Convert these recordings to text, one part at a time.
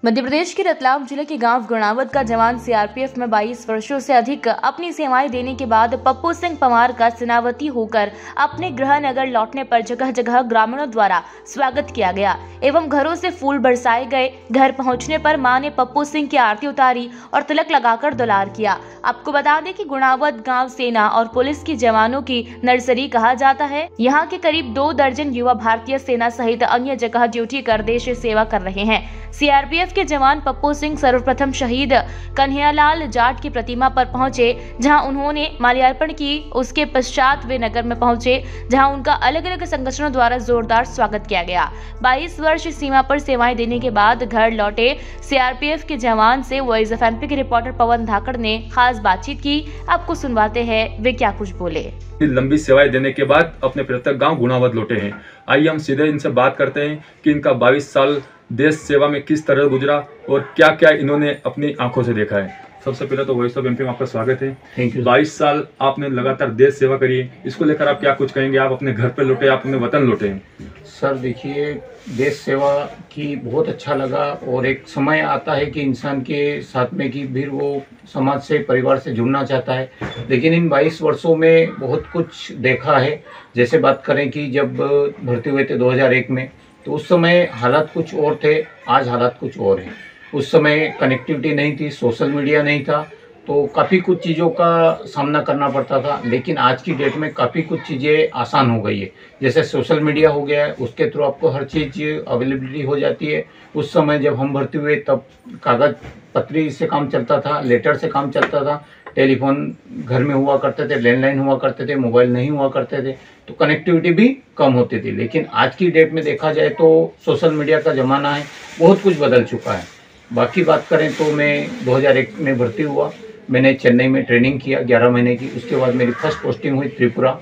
मध्य प्रदेश के रतलाम जिले के गांव गुणावत का जवान सीआरपीएफ में 22 वर्षों से अधिक अपनी सेवाएं देने के बाद पप्पू सिंह पवार का सेनापति होकर अपने गृह नगर लौटने पर जगह जगह ग्रामीणों द्वारा स्वागत किया गया एवं घरों से फूल बरसाए गए। घर पहुंचने पर मां ने पप्पू सिंह की आरती उतारी और तिलक लगाकर दुलार किया। आपको बता दें कि गुणावत गाँव सेना और पुलिस के जवानों की नर्सरी कहा जाता है। यहाँ के करीब 2 दर्जन युवा भारतीय सेना सहित अन्य जगह ड्यूटी कर देश सेवा कर रहे हैं। सीआरपीएफ के जवान पप्पू सिंह सर्वप्रथम शहीद कन्हैयालाल जाट की प्रतिमा पर पहुंचे, जहां उन्होंने माल्यार्पण की। उसके पश्चात वे नगर में पहुंचे, जहां उनका अलग अलग संगठनों द्वारा जोरदार स्वागत किया गया। 22 वर्ष सीमा पर सेवाएं देने के बाद घर लौटे सीआरपीएफ के जवान से वॉइस ऑफ एमपी के रिपोर्टर पवन धाकड़ ने खास बातचीत की। आपको सुनवाते हैं वे क्या कुछ बोले। लंबी सेवाएं देने के बाद अपने प्रत्येक गांव गुणावत लौटे हैं। आइए हम सीधे इनसे बात करते हैं कि इनका 22 साल देश सेवा में किस तरह गुजरा और क्या क्या इन्होंने अपनी आंखों से देखा है। सबसे पहले तो वॉइस ऑफ एमपी में आपका स्वागत है। Thank you. 22 साल आपने लगातार देश सेवा करी है, इसको लेकर आप क्या कुछ कहेंगे? आप अपने घर पे लौटे, आप अपने वतन लौटे हैं। सर देखिए, देश सेवा की बहुत अच्छा लगा और एक समय आता है कि इंसान के साथ में कि फिर वो समाज से, परिवार से जुड़ना चाहता है। लेकिन इन 22 वर्षों में बहुत कुछ देखा है। जैसे बात करें कि जब भर्ती हुए थे 2001 में, तो उस समय हालात कुछ और थे, आज हालात कुछ और हैं। उस समय कनेक्टिविटी नहीं थी, सोशल मीडिया नहीं था, तो काफ़ी कुछ चीज़ों का सामना करना पड़ता था। लेकिन आज की डेट में काफ़ी कुछ चीज़ें आसान हो गई है। जैसे सोशल मीडिया हो गया है, उसके थ्रू आपको हर चीज़ अवेलेबिलिटी हो जाती है। उस समय जब हम भर्ती हुए तब कागज़ पत्री से काम चलता था, लेटर से काम चलता था, टेलीफोन घर में हुआ करते थे, लैंडलाइन हुआ करते थे, मोबाइल नहीं हुआ करते थे, तो कनेक्टिविटी भी कम होती थी। लेकिन आज की डेट में देखा जाए तो सोशल मीडिया का ज़माना है, बहुत कुछ बदल चुका है। बाकी बात करें तो मैं 2001 में भर्ती हुआ। मैंने चेन्नई में ट्रेनिंग किया 11 महीने की। उसके बाद मेरी फर्स्ट पोस्टिंग हुई त्रिपुरा,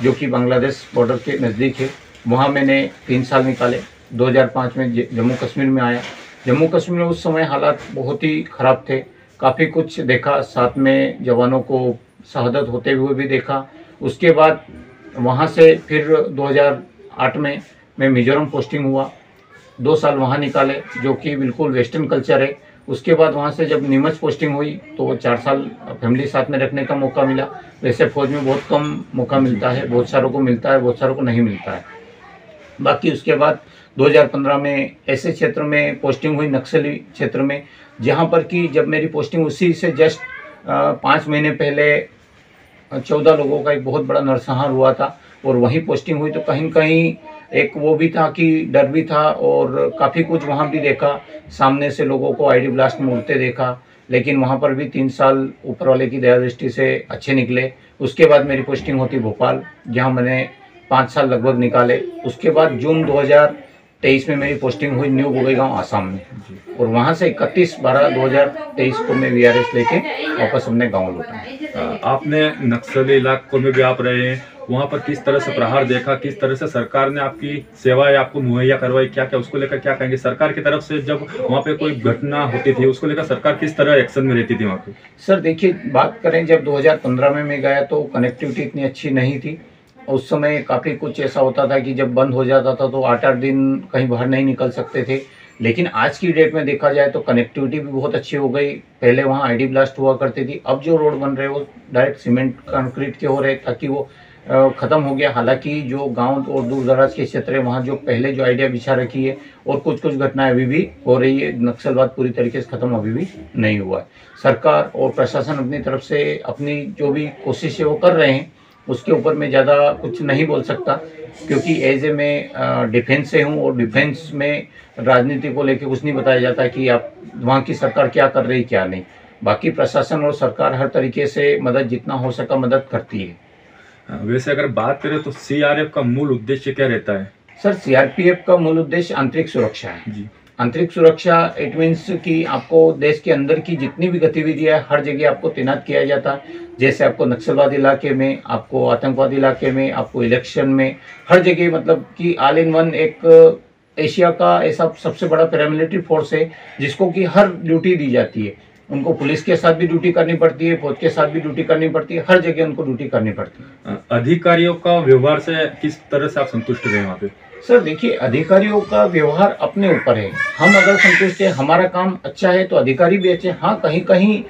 जो कि बांग्लादेश बॉर्डर के नज़दीक है। वहाँ मैंने 3 साल निकाले। 2005 में जम्मू कश्मीर में आया। जम्मू कश्मीर में उस समय हालात बहुत ही ख़राब थे। काफ़ी कुछ देखा, साथ में जवानों को शहादत होते हुए भी देखा। उसके बाद वहाँ से फिर 2008 में मैं मिजोरम पोस्टिंग हुआ। 2 साल वहाँ निकाले, जो कि बिल्कुल वेस्टर्न कल्चर है। उसके बाद वहाँ से जब नीमच पोस्टिंग हुई तो 4 साल फैमिली साथ में रखने का मौका मिला। वैसे फौज में बहुत कम मौका मिलता है, बहुत सारों को मिलता है, बहुत सारों को नहीं मिलता है। बाकी उसके बाद 2015 में ऐसे क्षेत्र में पोस्टिंग हुई, नक्सली क्षेत्र में, जहाँ पर कि जब मेरी पोस्टिंग उसी से जस्ट 5 महीने पहले 14 लोगों का एक बहुत बड़ा नरसंहार हुआ था और वहीं पोस्टिंग हुई। तो कहीं न कहीं एक वो भी था कि डर भी था और काफ़ी कुछ वहाँ भी देखा। सामने से लोगों को आईडी ब्लास्ट में उड़ते देखा, लेकिन वहाँ पर भी 3 साल ऊपर वाले की दया दृष्टि से अच्छे निकले। उसके बाद मेरी पोस्टिंग होती भोपाल, जहाँ मैंने 5 साल लगभग निकाले। उसके बाद जून 2023 में मेरी पोस्टिंग हुई न्यू गोगईगांव, आसाम में, और वहाँ से 31/12/2023 को मैं वीआरएस लेके वापस अपने गाँव लौटा। आपने नक्सली इलाकों में भी आप रहे हैं, वहाँ पर किस तरह से प्रहार देखा, किस तरह से सरकार ने आपकी सेवाएं आपको मुहैया करवाई, क्या क्या उसको लेकर क्या कहेंगे? सरकार की तरफ से जब वहाँ पे कोई घटना होती थी, उसको लेकर सरकार किस तरह एक्शन में रहती थी वहाँ पे? सर देखिए, बात करें जब 2015 में मैं गया तो कनेक्टिविटी इतनी अच्छी नहीं थी। उस समय काफ़ी कुछ ऐसा होता था कि जब बंद हो जाता था तो 8-8 दिन कहीं बाहर नहीं निकल सकते थे। लेकिन आज की डेट में देखा जाए तो कनेक्टिविटी भी बहुत अच्छी हो गई। पहले वहाँ आईडी ब्लास्ट हुआ करती थी, अब जो रोड बन रहे हैं वो डायरेक्ट सीमेंट कंक्रीट के हो रहे, ताकि वो ख़त्म हो गया। हालांकि जो गांव और दूर दराज के क्षेत्र है, वहाँ जो पहले जो आइडिया बिछा रखी है और कुछ कुछ घटनाएं अभी भी हो रही है। नक्सलवाद पूरी तरीके से ख़त्म अभी भी नहीं हुआ है। सरकार और प्रशासन अपनी तरफ से अपनी जो भी कोशिश है वो कर रहे हैं। उसके ऊपर मैं ज़्यादा कुछ नहीं बोल सकता, क्योंकि एज ए मैं डिफेंस से हूँ और डिफेंस में राजनीति को लेकर कुछ नहीं बताया जाता कि आप वहाँ की सरकार क्या कर रही क्या नहीं। बाकी प्रशासन और सरकार हर तरीके से मदद जितना हो सका मदद करती है। वैसे अगर बात करें तो सीआरपीएफ का मूल उद्देश्य क्या रहता है? सर सीआरपीएफ का मूल उद्देश्य आंतरिक सुरक्षा है जी। आंतरिक सुरक्षा इट मीन्स कि आपको देश के अंदर की जितनी भी गतिविधियां है हर जगह आपको तैनात किया जाता है। जैसे आपको नक्सलवादी इलाके में, आपको आतंकवादी इलाके में, आपको इलेक्शन में, हर जगह, मतलब कि ऑल इन वन एक एशिया का ऐसा सबसे बड़ा पैरामिलिट्री फोर्स है जिसको कि हर ड्यूटी दी जाती है। उनको पुलिस के साथ भी ड्यूटी करनी पड़ती है, फौज के साथ भी ड्यूटी करनी पड़ती है, हर जगह उनको ड्यूटी करनी पड़ती है। अधिकारियों का व्यवहार से किस तरह से आप संतुष्ट रहे वहाँ पे? सर देखिए, अधिकारियों का व्यवहार अपने ऊपर है। हम अगर संतुष्ट है, हमारा काम अच्छा है तो अधिकारी भी अच्छे हैं। हाँ, कहीं कहीं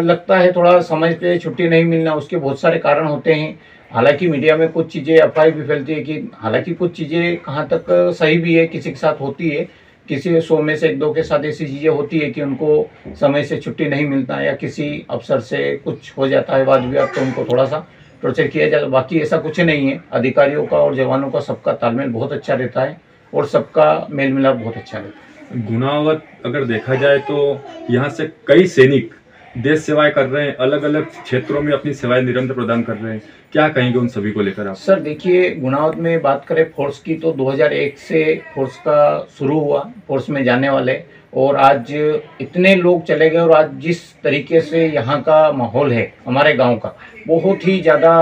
लगता है थोड़ा समय पे छुट्टी नहीं मिलना, उसके बहुत सारे कारण होते हैं। हालांकि मीडिया में कुछ चीज़ें अफवाह भी फैलती है कि हालांकि कुछ चीज़ें कहाँ तक सही भी है, किसी के साथ होती है, किसी 100 में से 1-2 के साथ ऐसी चीज़ें होती है कि उनको समय से छुट्टी नहीं मिलता या किसी अफसर से कुछ हो जाता है वाद विवाद, तो उनको थोड़ा सा टॉर्चर किया जाता है। बाकी ऐसा कुछ नहीं है। अधिकारियों का और जवानों का सबका तालमेल बहुत अच्छा रहता है और सबका मेल मिलाप बहुत अच्छा रहता है। गुनावत अगर देखा जाए तो यहाँ से कई सैनिक देश सेवाएं कर रहे हैं, अलग अलग क्षेत्रों में अपनी सेवाएं निरंतर प्रदान कर रहे हैं। क्या कहेंगे उन सभी को लेकर आप? सर देखिए, गुनावत में बात करें फोर्स की तो 2001 से फोर्स का शुरू हुआ, फोर्स में जाने वाले, और आज इतने लोग चले गए। और आज जिस तरीके से यहाँ का माहौल है हमारे गांव का, बहुत ही ज़्यादा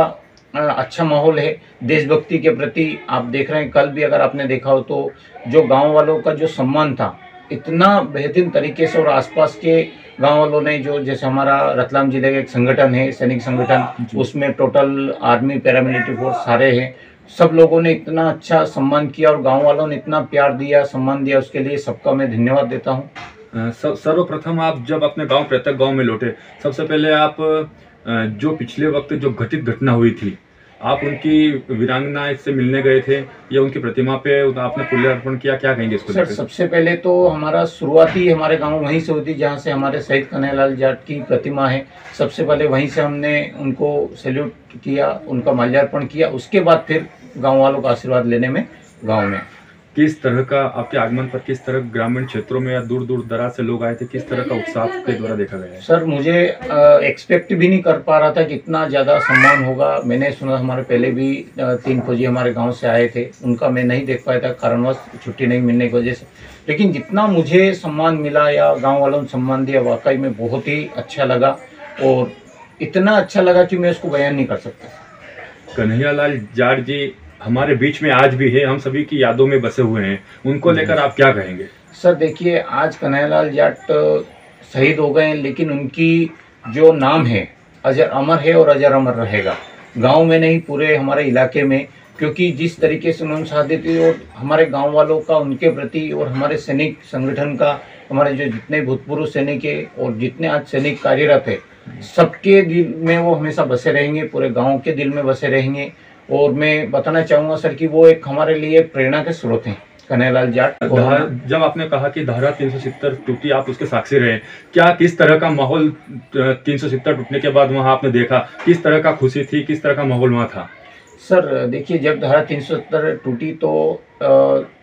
अच्छा माहौल है देशभक्ति के प्रति। आप देख रहे हैं, कल भी अगर आपने देखा हो तो जो गांव वालों का जो सम्मान था इतना बेहतरीन तरीके से, और आसपास के गांव वालों ने जो, जैसे हमारा रतलाम जिले का एक संगठन है, सैनिक संगठन, उसमें टोटल आर्मी पैरामिलिट्री फोर्स सारे हैं, सब लोगों ने इतना अच्छा सम्मान किया और गांव वालों ने इतना प्यार दिया, सम्मान दिया, उसके लिए सबका मैं धन्यवाद देता हूं। सर्वप्रथम आप जब अपने गांव प्रत्येक गांव में लौटे, सबसे पहले आप जो पिछले वक्त जो घटित घटना हुई थी, आप उनकी वीरांगना से मिलने गए थे या उनकी प्रतिमा पे आपने पुष्पार्पण किया, क्या कहेंगे इसको? सर सबसे पहले तो हमारा शुरुआती हमारे गांव वहीं से हुई थी जहां से हमारे शहीद कन्हैयालाल जाट की प्रतिमा है। सबसे पहले वहीं से हमने उनको सैल्यूट किया, उनका माल्यार्पण किया, उसके बाद फिर गाँव वालों का आशीर्वाद लेने में गाँव में। किस तरह का आपके आगमन पर, किस तरह ग्रामीण क्षेत्रों में या दूर दूर दराज से लोग आए थे, किस तरह का उत्साह के द्वारा देखा गया है? सर मुझे एक्सपेक्ट भी नहीं कर पा रहा था कि इतना ज़्यादा सम्मान होगा। मैंने सुना हमारे पहले भी 3 फौजी हमारे गांव से आए थे, उनका मैं नहीं देख पाया था कारणवश छुट्टी नहीं मिलने की वजह से, लेकिन जितना मुझे सम्मान मिला या गाँव वालों ने सम्मान दिया, वाकई में बहुत ही अच्छा लगा। और इतना अच्छा लगा कि मैं उसको बयान नहीं कर सकता। कन्हैयालाल जाट जी हमारे बीच में आज भी है, हम सभी की यादों में बसे हुए हैं, उनको लेकर आप क्या कहेंगे? सर देखिए, आज कन्हैयालाल जाट शहीद हो गए हैं, लेकिन उनकी जो नाम है अजर अमर है और अजर अमर रहेगा, गांव में नहीं पूरे हमारे इलाके में। क्योंकि जिस तरीके से उन्होंने साथ दी थी और हमारे गांव वालों का उनके प्रति और हमारे सैनिक संगठन का, हमारे जो जितने भूतपूर्व सैनिक है और जितने आज सैनिक कार्यरत है, सबके दिल में वो हमेशा बसे रहेंगे, पूरे गाँव के दिल में बसे रहेंगे। और मैं बताना चाहूँगा सर कि वो एक हमारे लिए प्रेरणा के स्रोत हैं, कन्हैयालाल जाट। जब आपने कहा कि धारा 370 टूटी, आप उसके साक्षी रहे, क्या किस तरह का माहौल 370 टूटने के बाद वहां आपने देखा? किस तरह का खुशी थी, किस तरह का माहौल वहां था? सर देखिए, जब धारा 370 टूटी तो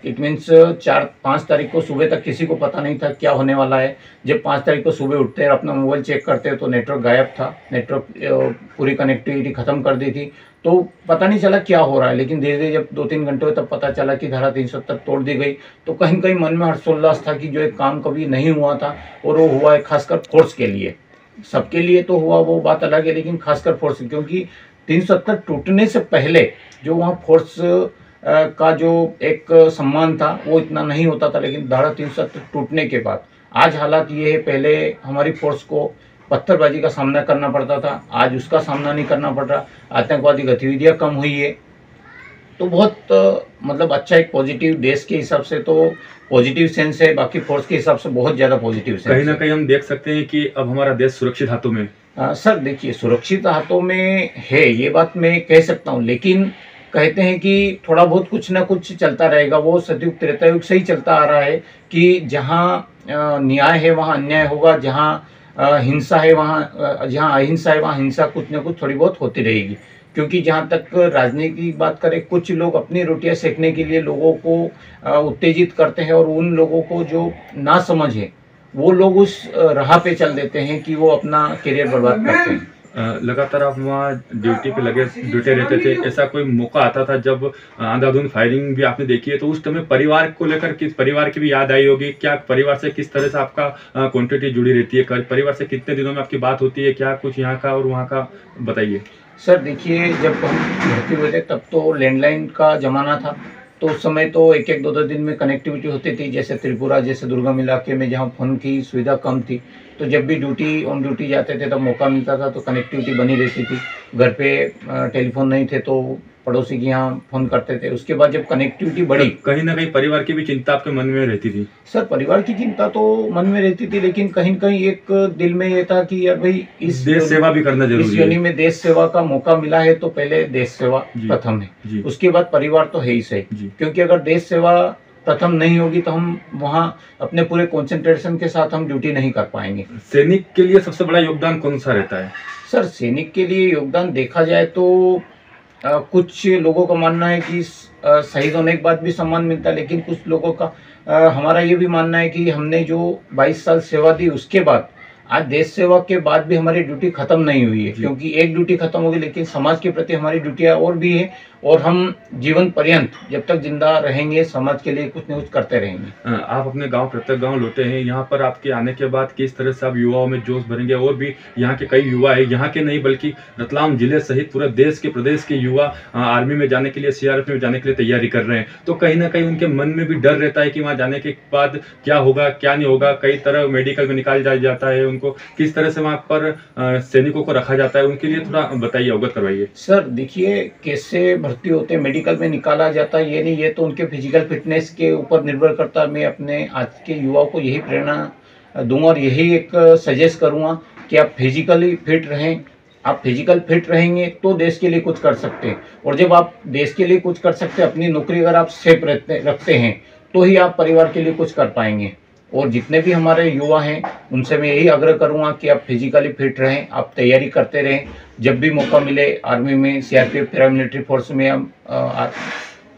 इट मीन्स 4-5 तारीख को सुबह तक किसी को पता नहीं था क्या होने वाला है। जब 5 तारीख को सुबह उठते हैं, अपना मोबाइल चेक करते हैं तो नेटवर्क गायब था, नेटवर्क पूरी कनेक्टिविटी ख़त्म कर दी थी, तो पता नहीं चला क्या हो रहा है। लेकिन धीरे धीरे जब 2-3 घंटे हुए तब पता चला कि धारा 370 तोड़ दी गई, तो कहीं कहीं मन में हर्षोल्लास था कि जो एक काम कभी नहीं हुआ था और वो हुआ है, खासकर फोर्स के लिए। सबके लिए तो हुआ वो बात अलग है, लेकिन खासकर फोर्स, क्योंकि 370 टूटने से पहले जो वहाँ फोर्स का जो एक सम्मान था वो इतना नहीं होता था, लेकिन धारा 370 टूटने के बाद आज हालात ये है। पहले हमारी फोर्स को पत्थरबाजी का सामना करना पड़ता था, आज उसका सामना नहीं करना पड़ रहा। आतंकवादी गतिविधियां कम हुई है, तो बहुत मतलब अच्छा एक पॉजिटिव, देश के हिसाब से तो पॉजिटिव सेंस है, बाकी फोर्स के हिसाब से बहुत ज़्यादा पॉजिटिव सेंस। कहीं ना कहीं हम देख सकते हैं कि अब हमारा देश सुरक्षित हाथों में। सर देखिए, सुरक्षित हाथों में है ये बात मैं कह सकता हूँ, लेकिन कहते हैं कि थोड़ा बहुत कुछ ना कुछ चलता रहेगा। वो सतयुग त्रेतायुग से ही चलता आ रहा है कि जहाँ न्याय है वहाँ अन्याय होगा, जहाँ हिंसा है वहाँ, जहाँ अहिंसा है वहाँ हिंसा कुछ ना कुछ थोड़ी बहुत होती रहेगी। क्योंकि जहाँ तक राजनीति की बात करें, कुछ लोग अपनी रोटियां सेकने के लिए लोगों को उत्तेजित करते हैं, और उन लोगों को जो ना समझ है वो लोग उस राह पे चल देते हैं कि वो अपना करियर बर्बाद करते हैं। लगातार आप वहाँ ड्यूटी पे ड्यूटी रहते थे, ऐसा कोई मौका आता था जब अंधाधुंध फायरिंग भी आपने देखी है, तो उस समय परिवार को लेकर किस परिवार की भी याद आई होगी? क्या परिवार से किस तरह से आपका क्वांटिटी जुड़ी रहती है? परिवार से कितने दिनों में आपकी बात होती है? क्या कुछ यहाँ का और वहाँ का बताइए। सर देखिए, जब हम भर्ती हुए थे तब तो लैंडलाइन का ज़माना था, तो उस समय तो 1-2 दिन में कनेक्टिविटी होती थी। जैसे त्रिपुरा जैसे दुर्गम इलाके में जहाँ फ़ोन की सुविधा कम थी, तो जब भी ऑन ड्यूटी जाते थे तब मौका मिलता था तो कनेक्टिविटी बनी रहती थी। घर पे टेलीफोन नहीं थे तो पड़ोसी के यहाँ फ़ोन करते थे। उसके बाद जब कनेक्टिविटी बढ़ी, कहीं ना कहीं परिवार की भी चिंता आपके मन में रहती थी? सर परिवार की चिंता तो मन में रहती थी, लेकिन कहीं न कहीं एक दिल में ये था कि यार भाई इस देश सेवा भी करना इस जरूरी योनि है। में देश सेवा का मौका मिला है तो पहले देश सेवा जी। प्रथम है, जी। उसके बाद परिवार तो है ही सही। जी। क्योंकि अगर देश सेवा प्रथम नहीं होगी तो हम वहाँ अपने पूरे कंसंट्रेशन के साथ हम ड्यूटी नहीं कर पाएंगे। सैनिक के लिए सबसे बड़ा योगदान कौन सा रहता है? सर सैनिक के लिए योगदान देखा जाए तो कुछ लोगों का मानना है कि शहीद होने के बाद भी सम्मान मिलता है, लेकिन कुछ लोगों का हमारा ये भी मानना है कि हमने जो 22 साल सेवा दी उसके बाद आज देश सेवा के बाद भी हमारी ड्यूटी खत्म नहीं हुई है। क्योंकि एक ड्यूटी खत्म होगी लेकिन समाज के प्रति हमारी ड्यूटियाँ और भी है, और हम जीवन पर्यंत जब तक जिंदा रहेंगे समाज के लिए कुछ न कुछ करते रहेंगे। आप अपने गांव प्रत्येक गांव लौटे हैं, यहाँ पर आपके आने के बाद किस तरह से आप युवाओं में जोश भरेंगे? और भी यहाँ के कई युवा है, यहाँ के नहीं बल्कि रतलाम जिले सहित पूरे देश के प्रदेश के युवा आर्मी में जाने के लिए, सीआरपीएफ में जाने के लिए तैयारी कर रहे हैं। तो कहीं ना कहीं उनके मन में भी डर रहता है कि वहाँ जाने के बाद क्या होगा क्या नहीं होगा। कई तरह मेडिकल में निकाल जाता है उनको, किस तरह से वहाँ पर सैनिकों को रखा जाता है, उनके लिए थोड़ा बताइए, अवगत करवाइए। सर देखिए, कैसे भर्ती होते हैं, मेडिकल में निकाला जाता है ये नहीं, ये तो उनके फिजिकल फिटनेस के ऊपर निर्भर करता है। मैं अपने आज के युवाओं को यही प्रेरणा दूंगा और यही एक सजेस्ट करूंगा कि आप फिजिकली फिट रहें। आप फिजिकल फिट रहेंगे तो देश के लिए कुछ कर सकते हैं, और जब आप देश के लिए कुछ कर सकते हैं, अपनी नौकरी अगर आप सेफ रखते हैं तो ही आप परिवार के लिए कुछ कर पाएंगे। और जितने भी हमारे युवा हैं उनसे मैं यही आग्रह करूंगा कि आप फिजिकली फिट रहें, आप तैयारी करते रहें। जब भी मौका मिले आर्मी में, सीआरपीएफ, पैरामिलिट्री फोर्स में,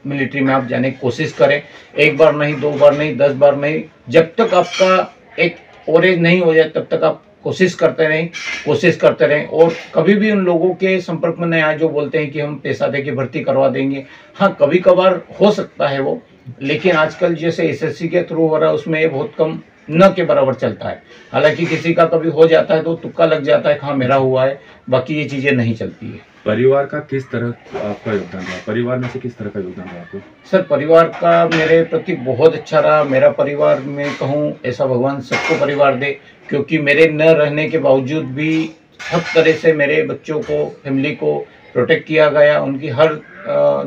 मिलिट्री में आप जाने की कोशिश करें। एक बार नहीं, 2 बार नहीं, 10 बार नहीं, जब तक आपका एक ओवरेज नहीं हो जाए तब तक आप कोशिश करते रहें। और कभी भी उन लोगों के संपर्क में नहीं आए जो बोलते हैं कि हम पैसा दे के भर्ती करवा देंगे। हाँ, कभी कभार हो सकता है वो, लेकिन आजकल जैसे एसएससी के थ्रू हो रहा है उसमें ये बहुत कम न के बराबर चलता है। हालांकि किसी का कभी हो जाता है तो तुक्का लग जाता है, हाँ मेरा हुआ है, बाकी ये चीज़ें नहीं चलती है। परिवार का किस तरह आपका योगदान रहा? परिवार में से किस तरह का योगदान रहा आपको? सर परिवार का मेरे प्रति बहुत अच्छा रहा। मेरा परिवार में कहूँ ऐसा भगवान सबको परिवार दे, क्योंकि मेरे न रहने के बावजूद भी हर तरह से मेरे बच्चों को, फैमिली को प्रोटेक्ट किया गया, उनकी हर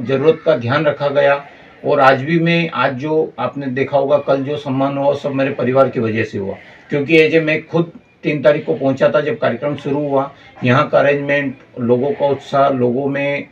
ज़रूरत का ध्यान रखा गया। और आज भी आज जो आपने देखा होगा कल जो सम्मान हुआ सब मेरे परिवार की वजह से हुआ। क्योंकि मैं खुद 3 तारीख को पहुंचा था जब कार्यक्रम शुरू हुआ। यहाँ का अरेंजमेंट, लोगों का उत्साह, लोगों में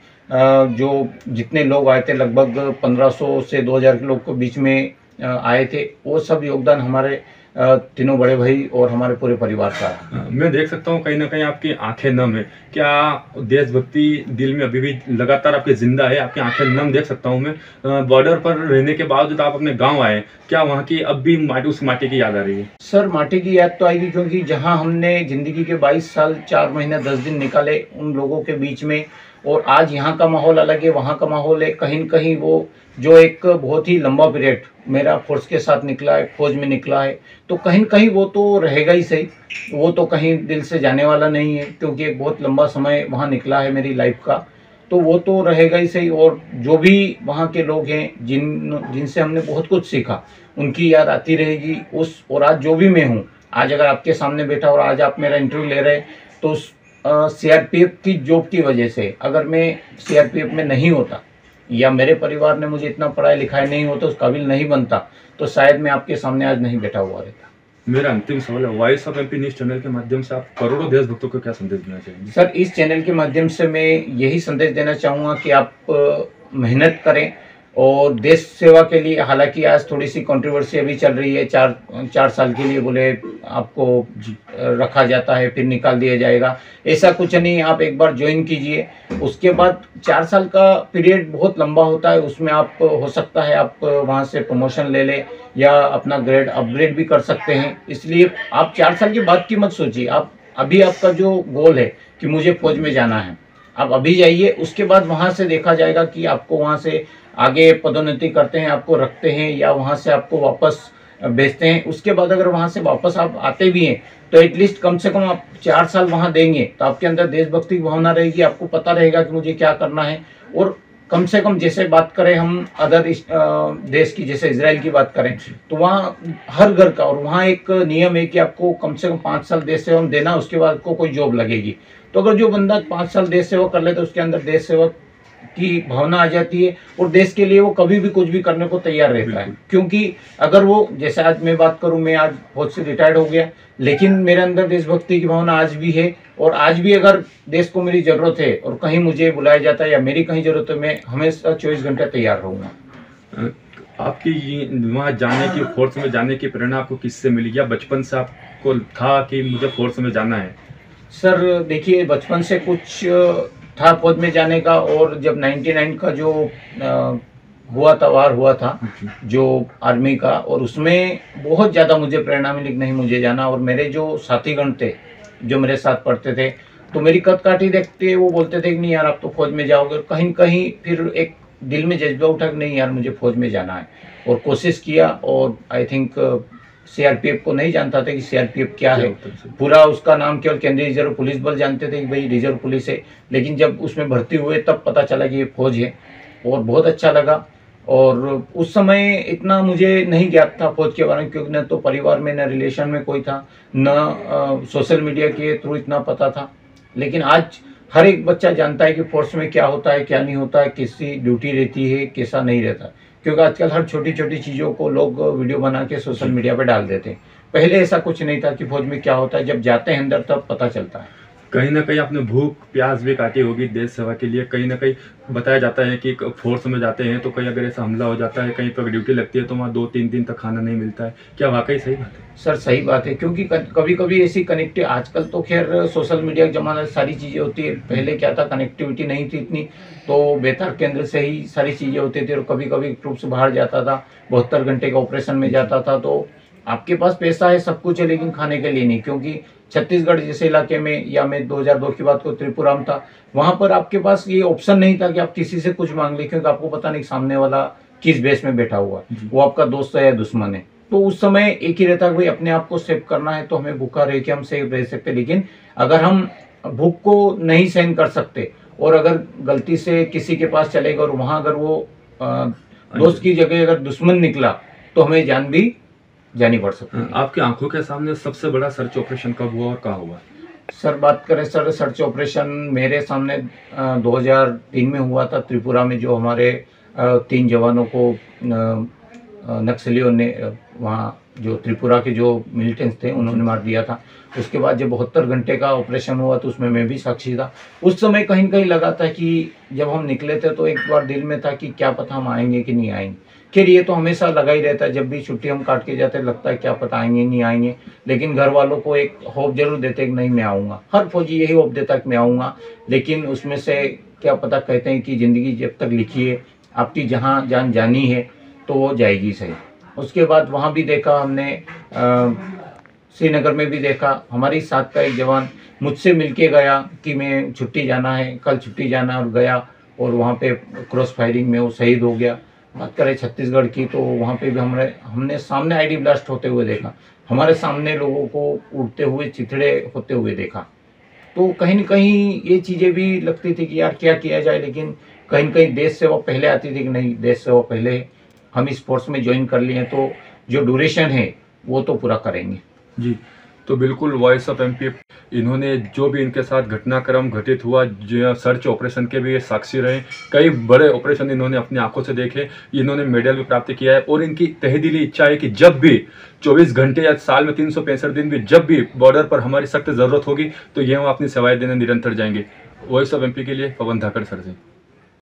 जो जितने लोग आए थे लगभग 1500 से 2000 के लोग के बीच में आए थे, वो सब योगदान हमारे तीनों बड़े भाई और हमारे पूरे परिवार का। मैं देख सकता हूँ कहीं ना कहीं आपकी आंखें नम है। क्या देशभक्ति दिल में अभी भी लगातार आपके जिंदा है? आपकी आंखें नम देख सकता हूँ मैं। बॉर्डर पर रहने के बावजूद आप अपने गांव आए, क्या वहाँ की अब भी उस माटी की याद आ रही है? सर माटी की याद तो आएगी, क्योंकि जहाँ हमने जिंदगी के 22 साल 4 महीने 10 दिन निकाले उन लोगों के बीच में, और आज यहाँ का माहौल अलग है, वहाँ का माहौल है। कहीं न कहीं वो जो एक बहुत ही लंबा पीरियड मेरा फोर्स के साथ निकला है, फौज में निकला है, तो कहीं न कहीं वो तो रहेगा ही सही। वो तो कहीं दिल से जाने वाला नहीं है, क्योंकि एक बहुत लंबा समय वहाँ निकला है मेरी लाइफ का, तो वो तो रहेगा ही सही। और जो भी वहाँ के लोग हैं जिनसे हमने बहुत कुछ सीखा, उनकी याद आती रहेगी। और आज जो भी मैं हूँ, आज अगर आपके सामने बैठा और आज आप मेरा इंटरव्यू ले रहे हैं, तो सीआरपीएफ की जॉब की वजह से, अगर मैं सीआरपीएफ में नहीं होता या मेरे परिवार ने मुझे इतना पढ़ाई लिखाई नहीं होता, उस काबिल नहीं बनता, तो शायद मैं आपके सामने आज नहीं बैठा हुआ रहता। मेरा अंतिम सवाल है, voice of MP news channel के माध्यम से आप करोड़ों देशभक्तों को क्या संदेश देना चाहेंगे? सर इस चैनल के माध्यम से मैं यही संदेश देना चाहूँगा कि आप मेहनत करें और देश सेवा के लिए। हालांकि आज थोड़ी सी कंट्रोवर्सी अभी चल रही है, 4 साल के लिए बोले आपको रखा जाता है फिर निकाल दिया जाएगा। ऐसा कुछ नहीं, आप एक बार ज्वाइन कीजिए, उसके बाद 4 साल का पीरियड बहुत लंबा होता है, उसमें आप हो सकता है आप वहाँ से प्रमोशन ले लें या अपना ग्रेड अपग्रेड भी कर सकते हैं। इसलिए आप 4 साल के बाद की मत सोचिए। आप अभी आपका जो गोल है कि मुझे फौज में जाना है, आप अभी जाइए, उसके बाद वहाँ से देखा जाएगा कि आपको वहाँ से आगे पदोन्नति करते हैं, आपको रखते हैं या वहाँ से आपको वापस भेजते हैं। उसके बाद अगर वहाँ से वापस आप आते भी हैं तो एटलीस्ट कम से कम आप 4 साल वहाँ देंगे, तो आपके अंदर देशभक्ति की भावना रहेगी, आपको पता रहेगा कि मुझे क्या करना है। और कम से कम जैसे बात करें हम अदर देश की, जैसे इजराइल की बात करें, तो वहाँ हर घर का, और वहाँ एक नियम है कि आपको कम से कम 5 साल देश सेवा देना, उसके बाद आपको कोई जॉब लगेगी। तो अगर जो बंदा 5 साल देश सेवा कर ले तो उसके अंदर देश सेवा की भावना आ जाती है और देश के लिए वो कभी भी कुछ भी करने को तैयार रहता है। क्योंकि अगर वो, जैसे आज मैं बात करूं, मैं आज फौज से रिटायर्ड हो गया, लेकिन मेरे अंदर देशभक्ति की भावना आज भी है और आज भी अगर देश को मेरी जरूरत है और कहीं मुझे बुलाया जाता है या मेरी कहीं जरूरत है, मैं हमेशा 24 घंटे तैयार रहूँगा। आपकी वहाँ जाने की, फोर्स में जाने की प्रेरणा आपको किससे मिली, या बचपन से आपको था कि मुझे फोर्स में जाना है? सर देखिए, बचपन से कुछ था फौज में जाने का, और जब 99 का जो हुआ था, वार हुआ था जो आर्मी का, और उसमें बहुत ज़्यादा मुझे प्रेरणा मिली कि नहीं मुझे जाना। और मेरे जो साथीगण थे जो मेरे साथ पढ़ते थे, तो मेरी कदकाठी देखते वो बोलते थे कि नहीं यार आप तो फौज में जाओगे। कहीं न कहीं फिर एक दिल में जज्बा उठा कि नहीं यार मुझे फौज में जाना है, और कोशिश किया। और आई थिंक सीआरपीएफ को नहीं जानता था कि सीआरपीएफ क्या है, पूरा उसका नाम केवल केंद्रीय रिजर्व पुलिस बल जानते थे कि भाई रिजर्व पुलिस है। लेकिन जब उसमें भर्ती हुए तब पता चला कि ये फौज है, और बहुत अच्छा लगा। और उस समय इतना मुझे नहीं ज्ञात था फौज के बारे में, क्योंकि न तो परिवार में, न रिलेशन में कोई था, न सोशल मीडिया के थ्रू इतना पता था। लेकिन आज हर एक बच्चा जानता है कि फोर्स में क्या होता है, क्या नहीं होता है, किसकी ड्यूटी रहती है, कैसा नहीं रहता। क्योंकि आजकल हर छोटी छोटी चीज़ों को लोग वीडियो बना के सोशल मीडिया पे डाल देते हैं। पहले ऐसा कुछ नहीं था कि फौज में क्या होता है, जब जाते हैं अंदर तब पता चलता है। कहीं ना कहीं आपने भूख प्यास भी काटी होगी देश सेवा के लिए। कहीं ना कहीं बताया जाता है कि फोर्स में जाते हैं तो कहीं अगर ऐसा हमला हो जाता है, कहीं पर ड्यूटी लगती है तो वहाँ 2-3 दिन तक खाना नहीं मिलता है। क्या वाकई सही बात है? सर सही बात है, क्योंकि कभी कभी ऐसी कनेक्टिव, आजकल तो खैर सोशल मीडिया के ज़माना सारी चीज़ें होती है। पहले क्या था, कनेक्टिविटी नहीं थी इतनी, तो बेतार केंद्र से ही सारी चीज़ें होती थी। और कभी कभी ट्रूप्स बाहर जाता था, 72 घंटे का ऑपरेशन में जाता था, तो आपके पास पैसा है, सब कुछ है, लेकिन खाने के लिए नहीं। क्योंकि छत्तीसगढ़ जैसे इलाके में, या मैं 2002 की बात को त्रिपुरा में था, वहाँ पर आपके पास ये ऑप्शन नहीं था कि आप किसी से कुछ मांग लें, क्योंकि आपको पता नहीं सामने वाला किस बेस में बैठा हुआ है, वो आपका दोस्त है या दुश्मन है। तो उस समय एक ही रहता है भाई अपने आप को सेव करना है, तो हमें भूखा रह के हम सेव रह सकते। लेकिन अगर हम भूख को नहीं सहन कर सकते और अगर गलती से किसी के पास चले गए और वहाँ अगर वो दोस्त की जगह अगर दुश्मन निकला, तो हमें जान भी जानी पड़ सकती है। आपकी आंखों के सामने सबसे बड़ा सर्च ऑपरेशन कब हुआ और कहाँ हुआ? सर बात करें सर, सर्च ऑपरेशन मेरे सामने 2003 में हुआ था त्रिपुरा में, जो हमारे 3 जवानों को नक्सलियों ने, वहाँ जो त्रिपुरा के जो मिलिटेंट्स थे उन्होंने मार दिया था। उसके बाद जब 72 घंटे का ऑपरेशन हुआ तो उसमें मैं भी साक्षी था। उस समय कहीं कहीं लगा था कि जब हम निकले थे तो एक बार दिल में था कि क्या पता हम आएंगे कि नहीं आएंगे। खैर ये तो हमेशा लगा ही रहता है, जब भी छुट्टी हम काट के जाते लगता है क्या पता आएंगे नहीं आएंगे। लेकिन घर वालों को एक होप जरूर देते कि नहीं मैं आऊँगा, हर फौजी यही होप देता कि मैं आऊँगा। लेकिन उसमें से क्या पता, कहते हैं कि ज़िंदगी जब तक लिखी है, आपकी जहाँ जान जानी है तो वो जाएगी सही। उसके बाद वहाँ भी देखा हमने, श्रीनगर में भी देखा। हमारी साथ का एक जवान मुझसे मिलके गया कि मैं छुट्टी जाना है, कल छुट्टी जाना, और गया और वहाँ पे क्रॉस फायरिंग में वो शहीद हो गया। बात करें छत्तीसगढ़ की, तो वहाँ पे भी हमने सामने आईडी ब्लास्ट होते हुए देखा, हमारे सामने लोगों को उड़ते हुए चिथड़े होते हुए देखा। तो कहीं न कहीं ये चीज़ें भी लगती थी कि यार क्या किया जाए, लेकिन कहीं न कहीं देश सेवा पहले आती थी कि नहीं देश सेवा पहले, हम इस फोर्स में ज्वाइन कर लिए तो जो ड्यूरेशन है वो तो पूरा करेंगे। जी, तो बिल्कुल वॉइस ऑफ एमपी इन्होंने जो भी इनके साथ घटनाक्रम घटित हुआ, जो सर्च ऑपरेशन के भी साक्षी रहे, कई बड़े ऑपरेशन इन्होंने अपनी आंखों से देखे, इन्होंने मेडल भी प्राप्त किया है। और इनकी तहेदिली इच्छा है कि जब भी 24 घंटे या साल में 365 दिन भी जब भी बॉर्डर पर हमारी सख्त ज़रूरत होगी तो ये हम अपनी सेवाएं देने निरंतर जाएंगे। वॉइस ऑफ एमपी के लिए पवन धाकड़ सर जी।